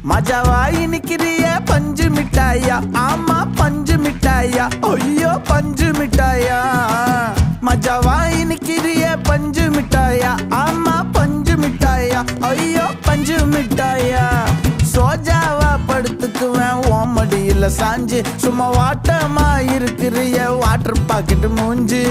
மஜாவாய் நிக்கிறிய பஞ்சு மிட்டாயா, ஆமா பஞ்சு மிட்டாயா, ஐயோ பஞ்சு மிட்டாயா. மஜாவாய் நிக்கிறிய பஞ்சு மிட்டாயா, ஆமா பஞ்சு மிட்டாயா, ஐயோ பஞ்சு மிட்டாயா. சோஜாவா படுத்துக்குவேன் ஓமடியில சாஞ்சு, சும்மா வாட்டமா இருக்கிறிய வாட்டர் பாக்கெட் மூஞ்சி.